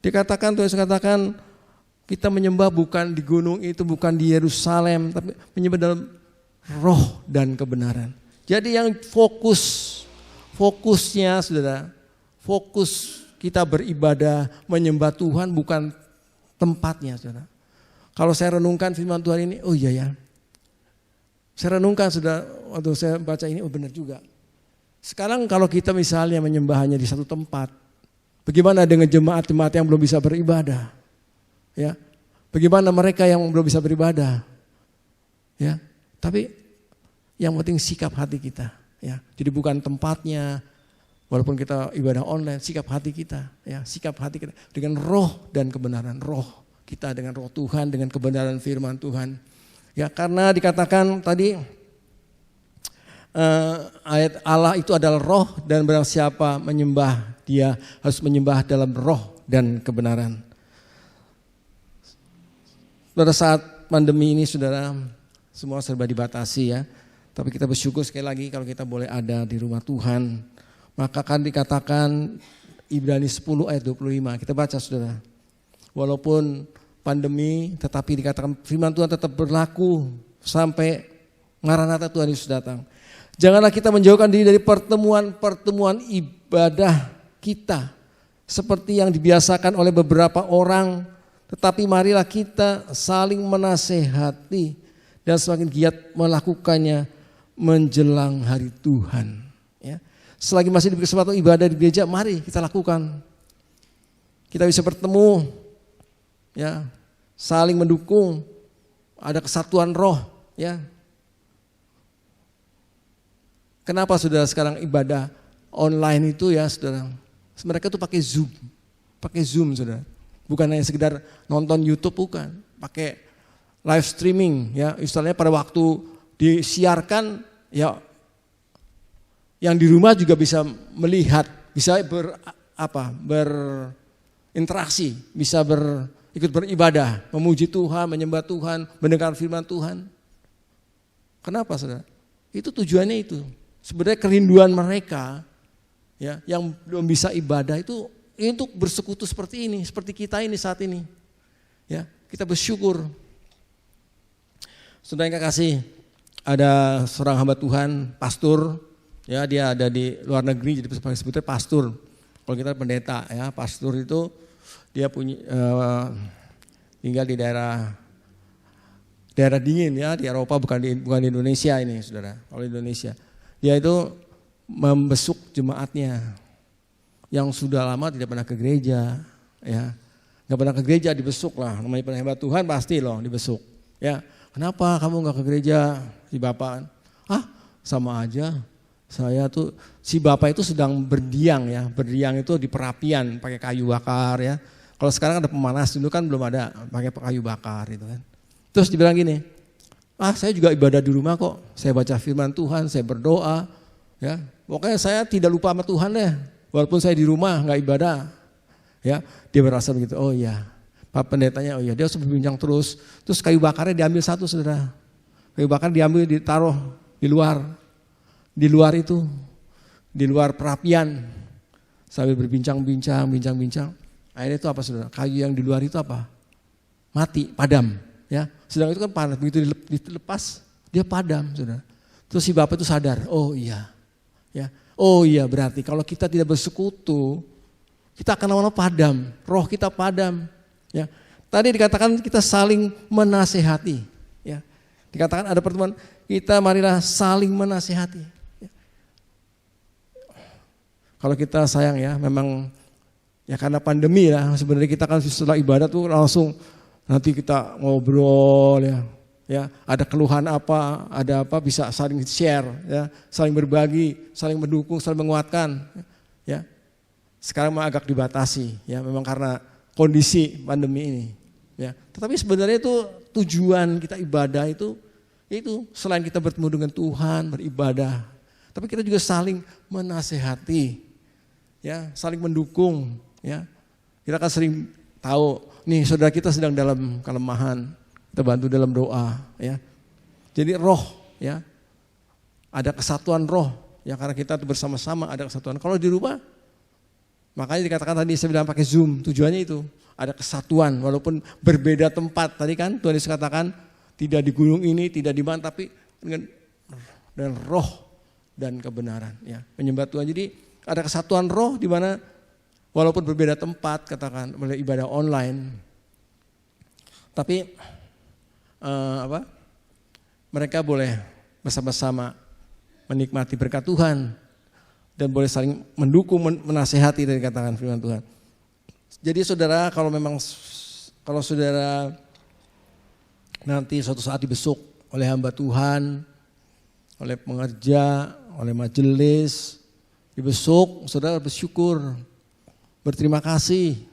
Dikatakan, Tuhan Yesus katakan, kita menyembah bukan di gunung itu, bukan di Yerusalem, tapi menyembah dalam roh dan kebenaran. Jadi yang fokusnya saudara, fokus kita beribadah, menyembah Tuhan bukan tempatnya saudara. Kalau saya renungkan firman Tuhan ini, oh iya ya. Saya renungkan saudara, waktu saya baca ini, oh benar juga. Sekarang kalau kita misalnya menyembahnya di satu tempat, bagaimana dengan jemaat-jemaat yang belum bisa beribadah? Ya, bagaimana mereka yang belum bisa beribadah? Ya, tapi yang penting sikap hati kita, ya. Jadi bukan tempatnya, walaupun kita ibadah online, sikap hati kita, ya, sikap hati kita dengan roh dan kebenaran, roh kita dengan roh Tuhan, dengan kebenaran firman Tuhan. Ya, karena dikatakan tadi ayat Allah itu adalah roh dan barang siapa menyembah Dia harus menyembah dalam roh dan kebenaran. Pada saat pandemi ini saudara, semua serba dibatasi ya. Tapi kita bersyukur sekali lagi kalau kita boleh ada di rumah Tuhan. Maka kan dikatakan Ibrani 10 ayat 25. Kita baca saudara. Walaupun pandemi tetapi dikatakan firman Tuhan tetap berlaku sampai Maranatha Tuhan Yesus datang. Janganlah kita menjauhkan diri dari pertemuan ibadah kita. Seperti yang dibiasakan oleh beberapa orang. Tetapi marilah kita saling menasehati dan semakin giat melakukannya menjelang hari Tuhan. Ya. Selagi masih diberi kesempatan ibadah di gereja, mari kita lakukan. Kita bisa bertemu, ya, saling mendukung, ada kesatuan roh. Ya. Kenapa saudara sekarang ibadah online itu ya saudara? Mereka tuh pakai Zoom saudara. Bukan hanya sekedar nonton YouTube, bukan. Pakai live streaming, ya, istilahnya pada waktu disiarkan, ya, yang di rumah juga bisa melihat, bisa berinteraksi, bisa ikut beribadah, memuji Tuhan, menyembah Tuhan, mendengar firman Tuhan. Kenapa saudara? Itu tujuannya itu. Sebenarnya kerinduan mereka, ya, yang belum bisa ibadah itu untuk bersekutu seperti ini, seperti kita ini saat ini. Ya, kita bersyukur. Saudara yang kekasih, ada seorang hamba Tuhan, pastor, ya, dia ada di luar negeri, jadi sebutnya pastor. Kalau kita pendeta, ya, pastor itu dia punya tinggal di daerah dingin, ya, di Eropa, bukan di Indonesia ini, saudara. Kalau di Indonesia, dia itu membesuk jemaatnya yang sudah lama tidak pernah ke gereja, ya, nggak pernah ke gereja, dibesuk lah. Namanya penghamba Tuhan pasti loh dibesuk, ya. Kenapa kamu nggak ke gereja? Si bapak, sama aja. Saya tuh, si bapak itu sedang berdiang ya, berdiang itu di perapian pakai kayu bakar ya. Kalau sekarang ada pemanas, dulu kan belum ada pakai kayu bakar itu kan. Terus dibilang gini, saya juga ibadah di rumah kok. Saya baca firman Tuhan, saya berdoa, ya. Pokoknya saya tidak lupa sama Tuhan deh. Walaupun saya di rumah nggak ibadah, ya. Dia merasa begitu. Oh iya. Pak pendetanya, oh iya, dia harus berbincang terus kayu bakarnya diambil satu saudara. Kayu bakar diambil, ditaruh di luar itu, di luar perapian. Sambil berbincang-bincang. Akhirnya itu apa saudara? Kayu yang di luar itu apa? Mati, padam. Ya, sedang itu kan panas, begitu dilepas, dia padam saudara. Terus si bapak itu sadar, oh iya. Ya, oh iya berarti kalau kita tidak bersekutu, kita akan lama-lama padam, roh kita padam. Ya, tadi dikatakan kita saling menasehati. Ya, dikatakan ada pertemuan, kita marilah saling menasehati. Ya. Kalau kita sayang ya, memang ya karena pandemi ya, sebenarnya kita kan setelah ibadah tuh langsung nanti kita ngobrol ya. Ya, ada keluhan apa, ada apa bisa saling share, ya, saling berbagi, saling mendukung, saling menguatkan. Ya, sekarang agak dibatasi, ya, memang karena kondisi pandemi ini, ya. Tetapi sebenarnya itu tujuan kita ibadah itu selain kita bertemu dengan Tuhan, beribadah, Tapi kita juga saling menasehati, ya, saling mendukung, ya. Kita kan sering tahu, nih saudara kita sedang dalam kelemahan, kita bantu dalam doa, ya. Jadi roh, ya, ada kesatuan roh, ya, karena kita bersama-sama ada kesatuan. Kalau di rumah, makanya dikatakan tadi saya bilang pakai Zoom, tujuannya itu ada kesatuan, walaupun berbeda tempat. Tadi kan Tuhan Yesus katakan tidak di gunung ini, tidak di mana, tapi dengan roh dan kebenaran, ya, menyembah Tuhan. Jadi ada kesatuan roh di mana walaupun berbeda tempat, katakan oleh ibadah online, tapi mereka boleh bersama-sama menikmati berkat Tuhan dan boleh saling mendukung, menasehati dari katakan firman Tuhan. Jadi saudara, kalau saudara nanti suatu saat dibesuk oleh hamba Tuhan, oleh pengerja, oleh majelis, dibesuk, saudara bersyukur, berterima kasih,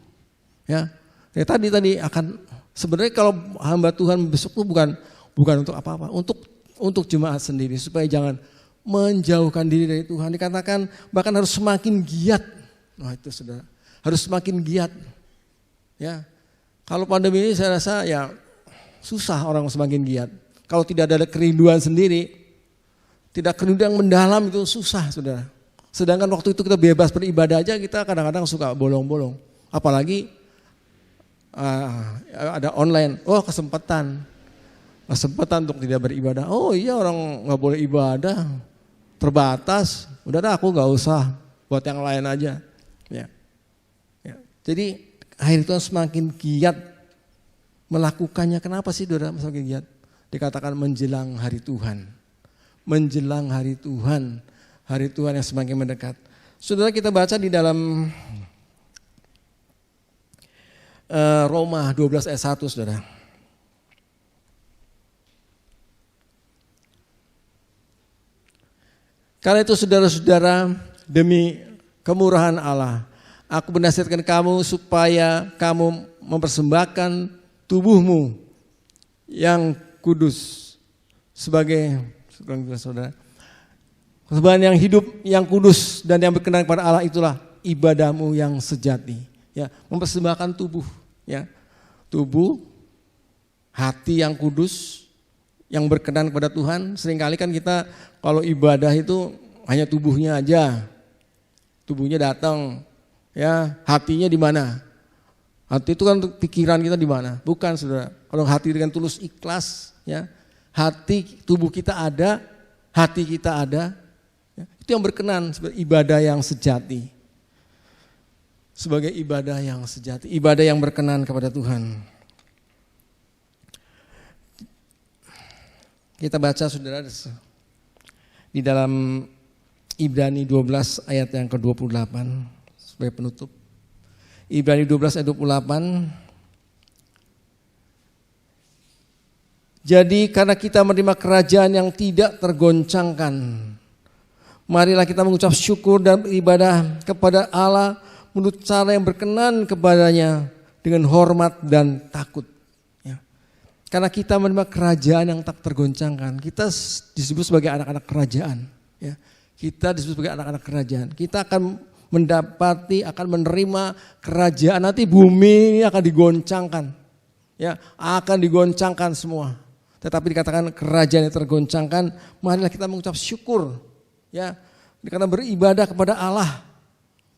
ya. Tadi akan sebenarnya kalau hamba Tuhan besok itu bukan untuk apa-apa, untuk jemaat sendiri supaya jangan menjauhkan diri dari Tuhan. Dikatakan bahkan harus semakin giat. Nah itu saudara, harus semakin giat. Ya, kalau pandemi ini saya rasa ya susah orang semakin giat. Kalau tidak ada kerinduan sendiri, tidak kerinduan yang mendalam itu susah saudara. Sedangkan waktu itu kita bebas beribadah aja kita kadang-kadang suka bolong-bolong. Apalagi ada online, kesempatan untuk tidak beribadah. Oh iya, orang nggak boleh ibadah, terbatas. Udah dah aku nggak usah, buat yang lain aja. Ya. Jadi akhirnya Tuhan semakin giat melakukannya. Kenapa sih saudara semakin giat? Dikatakan menjelang hari Tuhan, menjelang hari Tuhan. Hari Tuhan yang semakin mendekat. Saudara, kita baca di dalam Roma 12 ayat 1 saudara. Karena itu saudara-saudara, demi kemurahan Allah, aku menasihatkan kamu supaya kamu mempersembahkan tubuhmu yang kudus sebagai saudara. Persembahan yang hidup, yang kudus dan yang berkenan kepada Allah, itulah ibadahmu yang sejati. Ya, mempersembahkan tubuh, ya, tubuh, hati yang kudus, yang berkenan kepada Tuhan. Seringkali kan kita kalau ibadah itu hanya tubuhnya aja, tubuhnya datang, ya, hatinya di mana? Hati itu kan pikiran kita di mana? Bukan saudara. Kalau hati dengan tulus ikhlas, ya, hati tubuh kita ada, hati kita ada. Itu yang berkenan sebagai ibadah yang sejati. Sebagai ibadah yang sejati, ibadah yang berkenan kepada Tuhan. Kita baca saudara di dalam Ibrani 12 ayat yang ke-28 sebagai penutup. Ibrani 12 ayat 28. Jadi karena kita menerima kerajaan yang tidak tergoncangkan, marilah kita mengucap syukur dan beribadah kepada Allah menurut cara yang berkenan kepadanya dengan hormat dan takut. Ya. Karena kita menerima kerajaan yang tak tergoncangkan, kita disebut sebagai anak-anak kerajaan. Ya. Kita disebut sebagai anak-anak kerajaan. Kita akan mendapati, akan menerima kerajaan, nanti bumi ini akan digoncangkan. Ya, akan digoncangkan semua. Tetapi dikatakan kerajaan yang tergoncangkan, marilah kita mengucap syukur. Ya, karena beribadah kepada Allah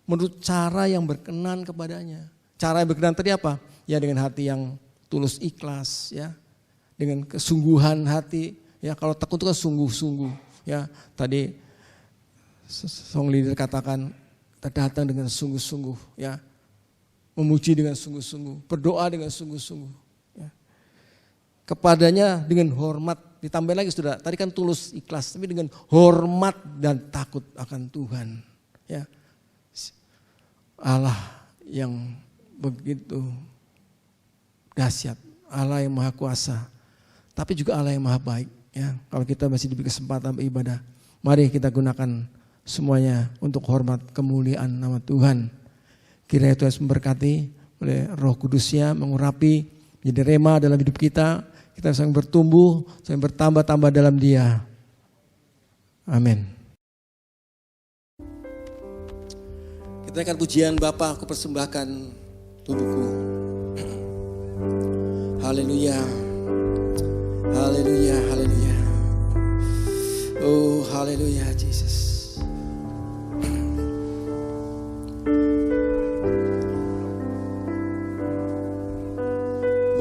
menurut cara yang berkenan kepadanya. Cara yang berkenan tadi apa? Ya dengan hati yang tulus ikhlas, ya, dengan kesungguhan hati. Ya kalau takut itu kan sungguh-sungguh. Ya tadi song leader katakan kita datang dengan sungguh-sungguh, ya, memuji dengan sungguh-sungguh, berdoa dengan sungguh-sungguh. Ya. Kepadanya dengan hormat. Ditambah lagi saudara, tadi kan tulus ikhlas, tapi dengan hormat dan takut akan Tuhan. Ya, Allah yang begitu dahsyat, Allah yang maha kuasa, tapi juga Allah yang maha baik. Ya, kalau kita masih diberi kesempatan beribadah, mari kita gunakan semuanya untuk hormat kemuliaan nama Tuhan. Kiranya Tuhan memberkati oleh Roh Kudusnya mengurapi, menjadi rema dalam hidup kita. Kita saling bertumbuh, saling bertambah-tambah dalam Dia. Amin. Kita akan pujian Bapa, aku persembahkan tubuhku. Haleluya. Haleluya, haleluya. Oh, haleluya, Jesus.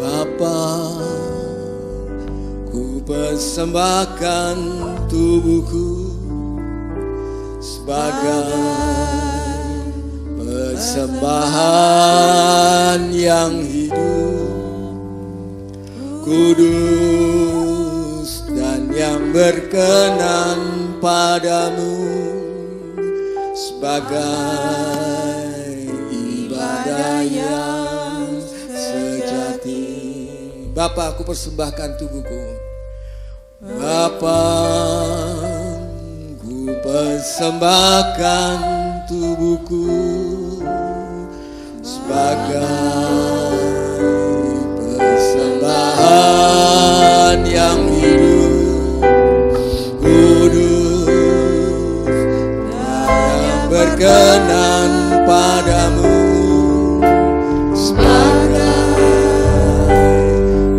Bapa, ku persembahkan tubuhku sebagai persembahan yang hidup, kudus dan yang berkenan padamu, sebagai ibadah yang sejati. Bapa, aku persembahkan tubuhku. Bapa, ku persembahkan tubuhku sebagai persembahan yang hidup, kudus dan yang berkenan padamu, sebagai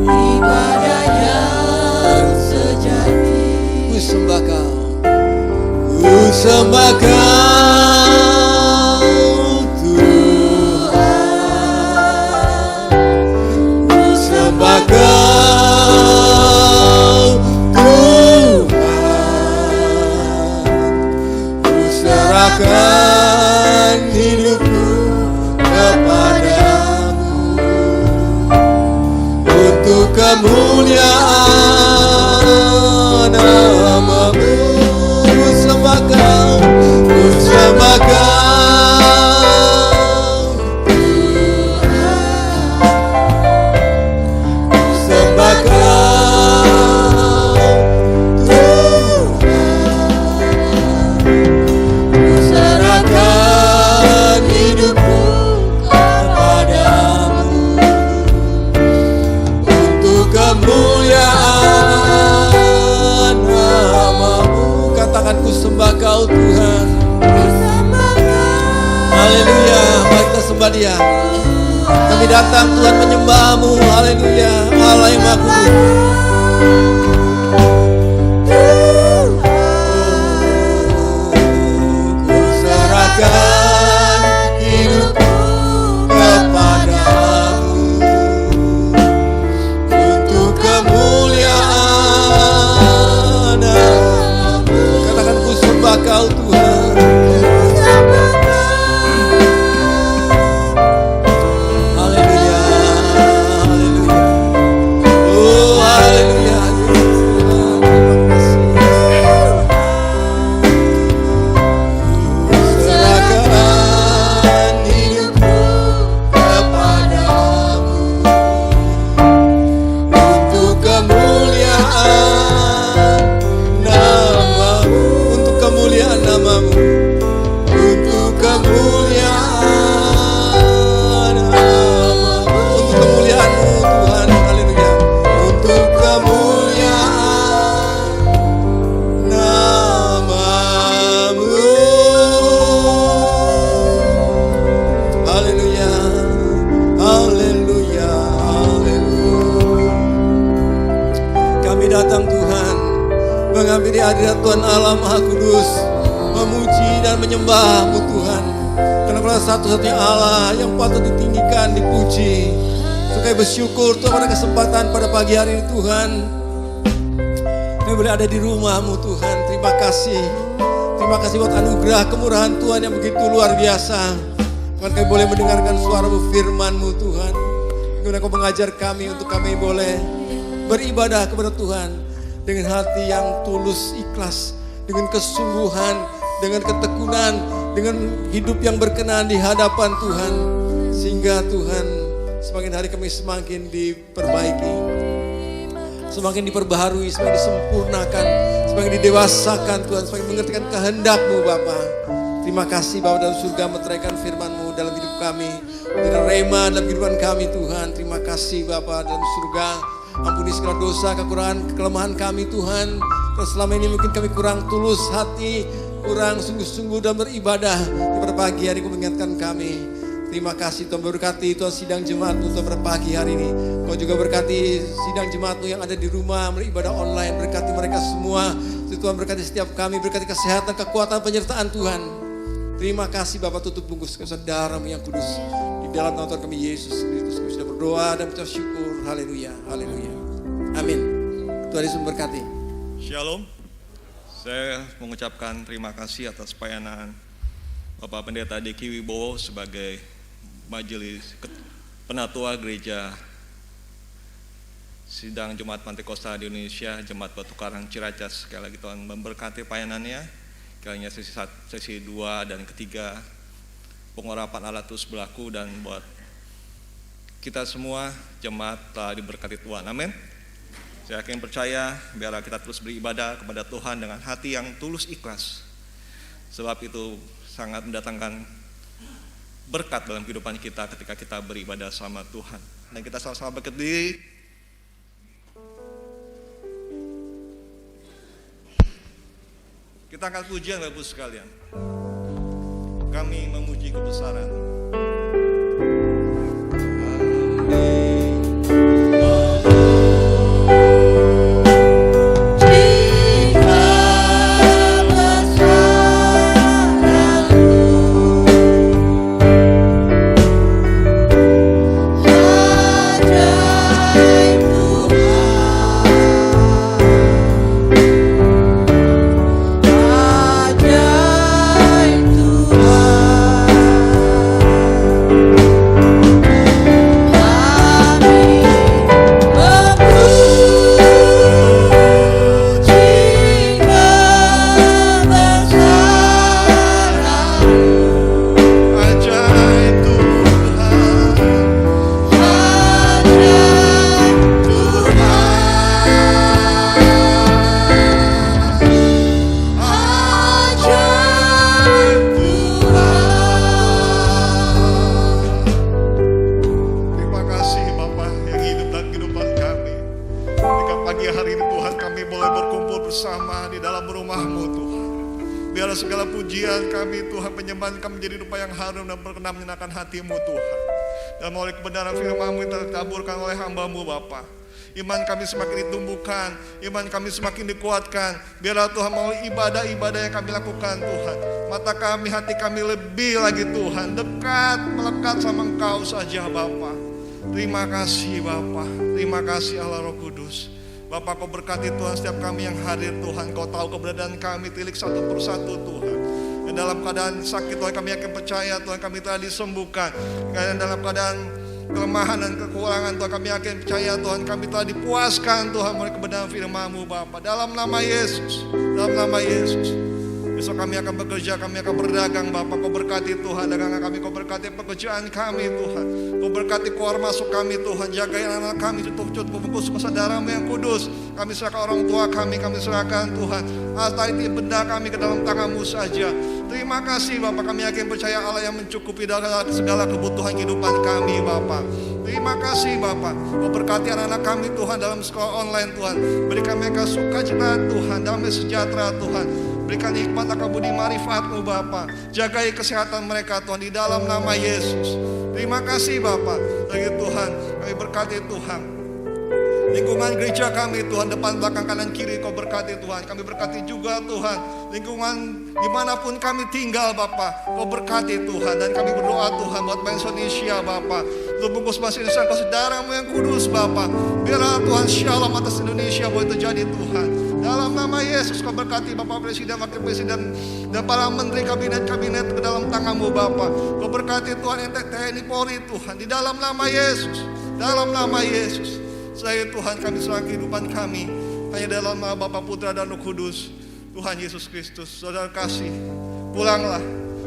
ibadah yang sejati. Ku sembahkan Tuhan, ku sembahkan Tuhan, ku serahkan hidupku kepadamu untuk kemuliaan nama-Mu. Ku sembahkan Tuhan, ku sembahkan Tuhan, ku serahkan hidupku kepadamu untuk kemuliaan nama-Mu. Katakan, ku sembah Kau Tuhan. Haleluya, mari kita sembah Dia. Kami datang Tuhan menyembah-Mu. Haleluya, Allah yang Maha Kudus. Ku serahkan hidupku kepadamu untuk kemuliaan nama-Mu. Katakan, ku sembah Kau Tuhan. Haleluya, haleluya. Oh, haleluya. Serahkan hidupku kepadamu untuk kemuliaan nama-Mu, untuk kemuliaan nama-Mu, untuk kemuliaan nama-Mu, untuk kemuliaan-Mu Tuhan. Haleluya, untuk kemuliaan nama-Mu. Haleluya, haleluya, haleluya. Kami datang Tuhan menghampiri hadirat Tuhan Allah Maha Kudus, memuji dan menyembah-Mu Tuhan, karena Kau satu-satunya Allah yang patut ditinggikan, dipuji. Kami bersyukur Tuhan pada kesempatan pada pagi hari ini Tuhan, kami boleh ada di rumah-Mu Tuhan. Terima kasih buat anugerah kemurahan Tuhan yang begitu luar biasa. Tuhan, kami boleh mendengarkan suara-Mu, firman-Mu Tuhan. Kemudian Kau mengajar kami untuk kami boleh beribadah kepada Tuhan dengan hati yang tulus, ikhlas, dengan kesungguhan, dengan ketekunan, dengan hidup yang berkenan di hadapan Tuhan. Sehingga Tuhan, semakin hari kami semakin diperbaiki, semakin diperbaharui, semakin disempurnakan, semakin didewasakan Tuhan, semakin mengertikan kehendak-Mu Bapa. Terima kasih Bapa dalam surga, meteraikan firman-Mu dalam hidup kami, menjadi rema dalam kehidupan kami Tuhan. Terima kasih Bapa dalam surga. Ampuni segala dosa, kekurangan, kelemahan kami Tuhan. Kalau selama ini mungkin kami kurang tulus hati, kurang sungguh-sungguh dan beribadah pada pagi hari Kau mengingatkan kami. Terima kasih Tuhan, berkati Tuhan sidang jemaat-Mu Tuhan pada pagi hari ini. Kau juga berkati sidang jemaat-Mu yang ada di rumah beribadah online, berkati mereka semua. Tuhan berkati setiap kami, berkati kesehatan, kekuatan, penyertaan Tuhan. Terima kasih Bapak, tutup bungkus darah-Mu yang kudus. Di dalam nama Tuhan kami Yesus Kristus kami sudah berdoa dan mengucap syukur. Haleluya, haleluya. Amin. Tuhan Yesus memberkati. Shalom. Saya mengucapkan terima kasih atas pelayanan Bapak Pendeta Diki Wibowo sebagai Majelis Penatua Gereja Sidang Jemaat Pantekosta di Indonesia, Jemaat Batu Karang Ciracas. Sekali lagi Tuhan memberkati pelayanannya. Kiranya sesi 2 dan ketiga pengurapan Allah terus berlaku, dan buat kita semua jemaat telah diberkati Tuhan. Amin. Saya yakin percaya, biarlah kita terus beribadah kepada Tuhan dengan hati yang tulus ikhlas. Sebab itu sangat mendatangkan berkat dalam kehidupan kita ketika kita beribadah sama Tuhan. Dan kita sama-sama berdiri. Kita angkat pujian Bapak-Ibu sekalian. Kami memuji kebesaran. Menyenangkan hati-Mu Tuhan, dan melalui kebenaran firman-Mu yang tertaburkan oleh hamba-Mu Bapa, iman kami semakin ditumbuhkan, iman kami semakin dikuatkan. Biarlah Tuhan melalui ibadah-ibadah yang kami lakukan Tuhan, mata kami, hati kami lebih lagi Tuhan dekat, melekat sama Engkau saja Bapa. Terima kasih Bapa, terima kasih Allah Roh Kudus. Bapa, Kau berkati Tuhan setiap kami yang hadir Tuhan. Kau tahu keberadaan kami, tilik satu persatu Tuhan. Dan dalam keadaan sakit Tuhan kami yakin percaya Tuhan kami telah disembuhkan. Dan dalam keadaan kelemahan dan kekurangan Tuhan kami yakin percaya Tuhan kami telah dipuaskan Tuhan melalui kebenaran firman-Mu Bapa. Dalam nama Yesus, dalam nama Yesus. Besok kami akan bekerja, kami akan berdagang Bapa. Kau berkati Tuhan dagangan kami, Kau berkati pekerjaan kami Tuhan. Kau berkati keluar masuk kami Tuhan. Jagain anak kami, cukup bungkus darah-Mu yang kudus. Kami serahkan orang tua kami serahkan Tuhan. Harta ini benda kami ke dalam tangan-Mu saja. Terima kasih Bapak, kami yakin percaya Allah yang mencukupi segala kebutuhan kehidupan kami Bapak. Terima kasih Bapak, Kau berkati anak-anak kami Tuhan dalam sekolah online Tuhan. Berikan mereka sukacita Tuhan, damai sejahtera Tuhan. Berikan hikmat akal budi marifat-Mu Bapa. Jagai kesehatan mereka Tuhan di dalam nama Yesus. Terima kasih Bapa. Lagi Tuhan, kami berkati Tuhan. Lingkungan gereja kami Tuhan, depan, belakang, kanan, kiri Kau berkati Tuhan. Kami berkati juga Tuhan lingkungan dimanapun kami tinggal Bapa. Kau berkati Tuhan. Dan kami berdoa Tuhan buat bangsa Indonesia Bapa. Untuk bungkus bangsa Indonesia Kau darah-Mu yang kudus Bapa. Biarlah Tuhan shalom atas Indonesia boleh terjadi Tuhan. Dalam nama Yesus Kau berkati Bapak Presiden, Wakil Presiden, dan para menteri kabinet-kabinet ke dalam tangan-Mu Bapa. Kau berkati Tuhan TNI Polri Tuhan. Di dalam nama Yesus, dalam nama Yesus. Saya Tuhan kami serahkan kehidupan kami hanya dalam nama Bapa, Putra dan Roh Kudus. Tuhan Yesus Kristus, Saudara kasih, pulanglah.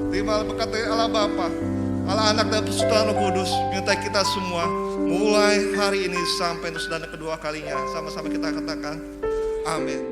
Terima berkat dari Allah Bapa, Allah Anak dan Putra Roh Kudus. Minta kita semua mulai hari ini sampai untuk sedang kedua kalinya. Sama-sama kita katakan, amin.